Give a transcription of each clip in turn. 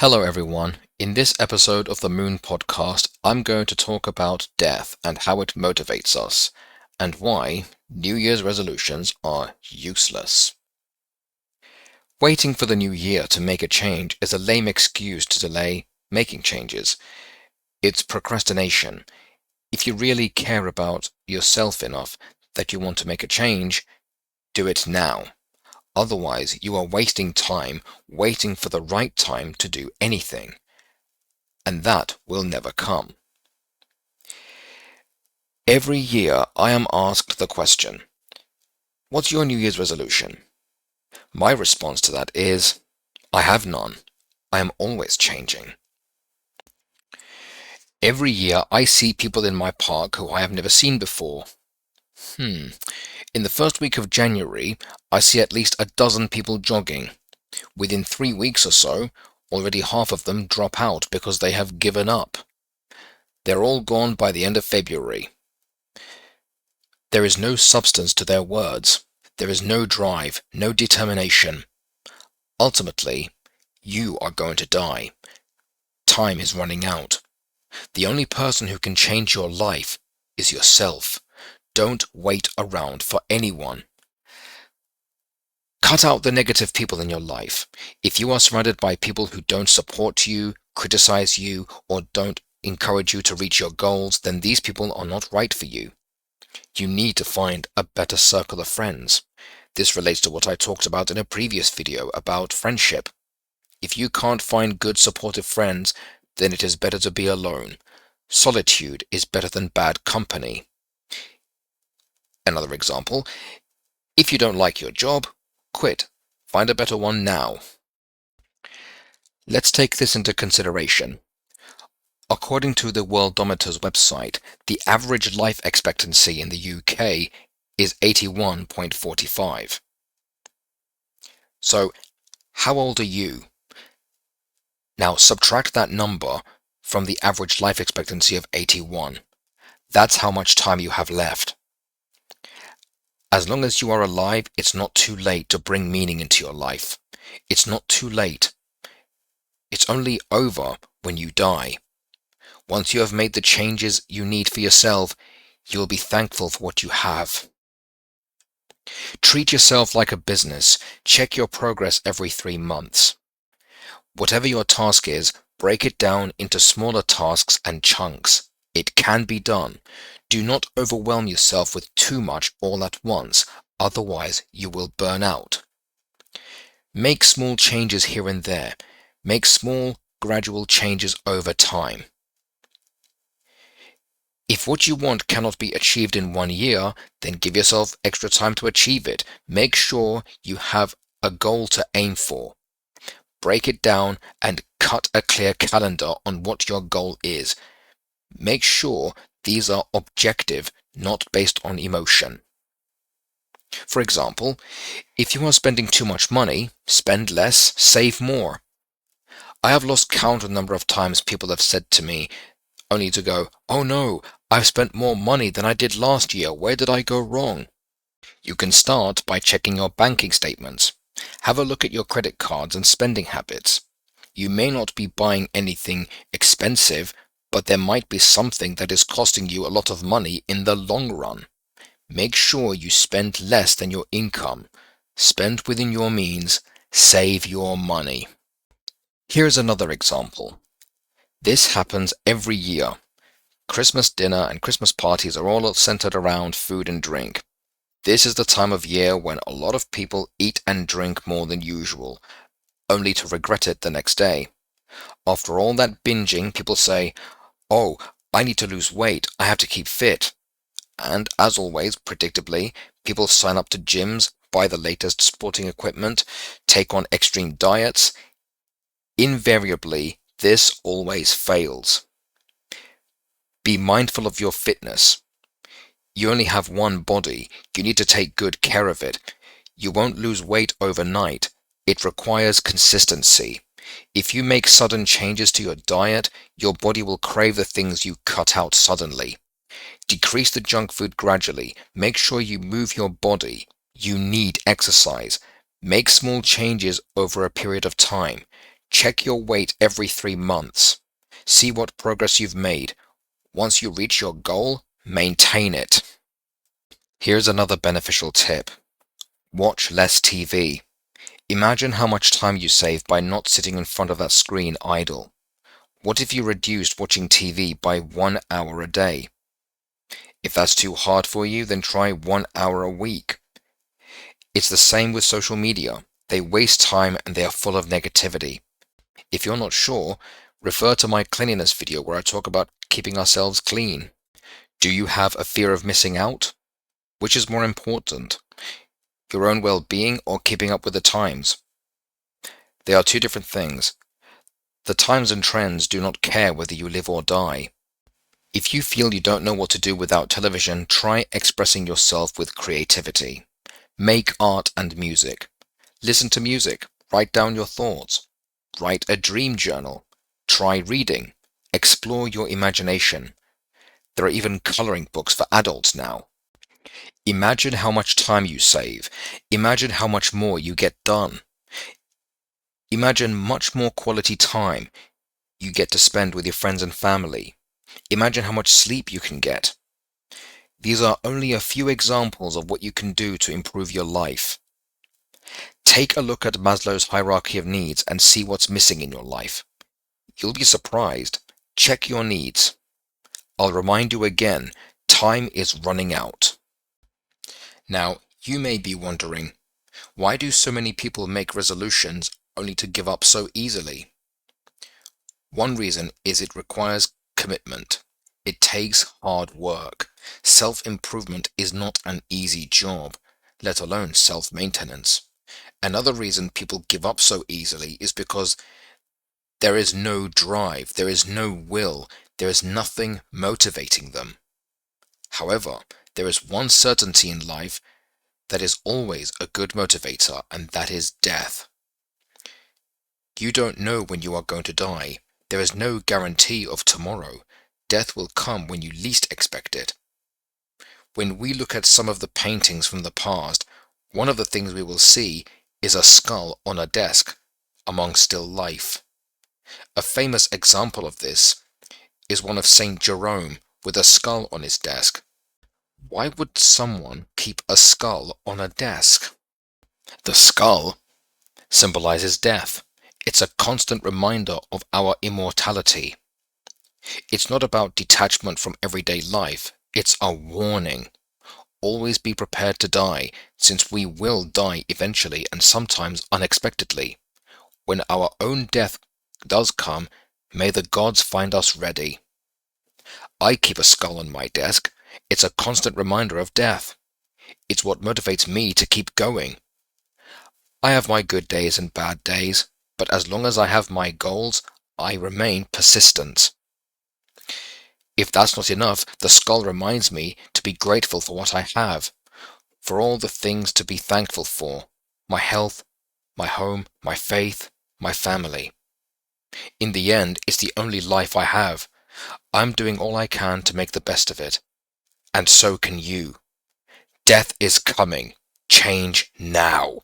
Hello, everyone. In this episode of the Moon Podcast, I'm going to talk about death and how it motivates us, and why New Year's resolutions are useless. Waiting for the new year to make a change is a lame excuse to delay making changes. It's procrastination. If you really care about yourself enough that you want to make a change, do it now. Otherwise, you are wasting time waiting for the right time to do anything. And that will never come. Every year I am asked the question, what's your New Year's resolution? My response to that is, I have none. I am always changing. Every year I see people in my park who I have never seen before. In the first week of January, I see at least a dozen people jogging. Within 3 weeks or so, already half of them drop out because they have given up. They're all gone by the end of February. There is no substance to their words. There is no drive, no determination. Ultimately, you are going to die. Time is running out. The only person who can change your life is yourself. Don't wait around for anyone. Cut out the negative people in your life. If you are surrounded by people who don't support you, criticize you, or don't encourage you to reach your goals, then these people are not right for you. You need to find a better circle of friends. This relates to what I talked about in a previous video about friendship. If you can't find good supportive friends, then it is better to be alone. Solitude is better than bad company. Another example, if you don't like your job, quit. Find a better one now. Let's take this into consideration. According to the Worldometer's website, the average life expectancy in the UK is 81.45. So, how old are you? Now subtract that number from the average life expectancy of 81. That's how much time you have left. As long as you are alive, it's not too late to bring meaning into your life. It's not too late. It's only over when you die. Once you have made the changes you need for yourself, you will be thankful for what you have. Treat yourself like a business. Check your progress every 3 months. Whatever your task is, break it down into smaller tasks and chunks. It can be done. Do not overwhelm yourself with too much all at once, otherwise you will burn out. Make small changes here and there. Make small, gradual changes over time. If what you want cannot be achieved in 1 year, then give yourself extra time to achieve it. Make sure you have a goal to aim for. Break it down and cut a clear calendar on what your goal is. Make sure these are objective, not based on emotion. For example, if you are spending too much money, spend less, save more. I have lost count of the number of times people have said to me, only to go, "Oh no, I've spent more money than I did last year. Where did I go wrong?" You can start by checking your banking statements. Have a look at your credit cards and spending habits. You may not be buying anything expensive, but there might be something that is costing you a lot of money in the long run. Make sure you spend less than your income. Spend within your means. Save your money. Here's another example. This happens every year. Christmas dinner and Christmas parties are all centered around food and drink. This is the time of year when a lot of people eat and drink more than usual, only to regret it the next day. After all that binging, people say, "Oh, I need to lose weight, I have to keep fit." And as always, predictably, people sign up to gyms, buy the latest sporting equipment, take on extreme diets. Invariably, this always fails. Be mindful of your fitness. You only have one body. You need to take good care of it. You won't lose weight overnight. It requires consistency. If you make sudden changes to your diet, your body will crave the things you cut out suddenly. Decrease the junk food gradually. Make sure you move your body. You need exercise. Make small changes over a period of time. Check your weight every 3 months. See what progress you've made. Once you reach your goal, maintain it. Here's another beneficial tip. Watch less TV. Imagine how much time you save by not sitting in front of that screen idle. What if you reduced watching TV by 1 hour a day? If that's too hard for you, then try 1 hour a week. It's the same with social media. They waste time and they are full of negativity. If you're not sure, refer to my cleanliness video where I talk about keeping ourselves clean. Do you have a fear of missing out? Which is more important, your own well-being or keeping up with the times? They are two different things. The times and trends do not care whether you live or die. If you feel you don't know what to do without television, try expressing yourself with creativity. Make art and music. Listen to music. Write down your thoughts. Write a dream journal. Try reading. Explore your imagination. There are even coloring books for adults now. Imagine how much time you save. Imagine how much more you get done. Imagine much more quality time you get to spend with your friends and family. Imagine how much sleep you can get. These are only a few examples of what you can do to improve your life. Take a look at Maslow's hierarchy of needs and see what's missing in your life. You'll be surprised. Check your needs. I'll remind you again, time is running out. Now, you may be wondering, why do so many people make resolutions only to give up so easily? One reason is it requires commitment. It takes hard work. Self-improvement is not an easy job, let alone self-maintenance. Another reason people give up so easily is because there is no drive, there is no will, there is nothing motivating them. However, there is one certainty in life that is always a good motivator, and that is death. You don't know when you are going to die. There is no guarantee of tomorrow. Death will come when you least expect it. When we look at some of the paintings from the past, one of the things we will see is a skull on a desk among still life. A famous example of this is one of Saint Jerome with a skull on his desk. Why would someone keep a skull on a desk? The skull symbolizes death. It's a constant reminder of our immortality. It's not about detachment from everyday life. It's a warning. Always be prepared to die, since we will die eventually and sometimes unexpectedly. When our own death does come, may the gods find us ready. I keep a skull on my desk. It's a constant reminder of death. It's what motivates me to keep going. I have my good days and bad days, but as long as I have my goals, I remain persistent. If that's not enough, the skull reminds me to be grateful for what I have, for all the things to be thankful for: my health, my home, my faith, my family. In the end, it's the only life I have. I'm doing all I can to make the best of it. And so can you. Death is coming. Change now.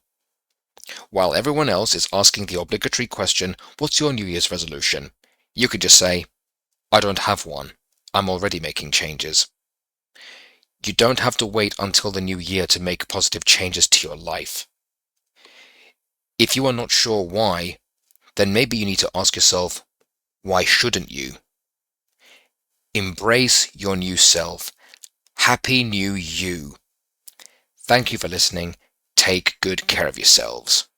While everyone else is asking the obligatory question, what's your New Year's resolution? You could just say, I don't have one. I'm already making changes. You don't have to wait until the new year to make positive changes to your life. If you are not sure why, then maybe you need to ask yourself, why shouldn't you? Embrace your new self. Happy New You. Thank you for listening. Take good care of yourselves.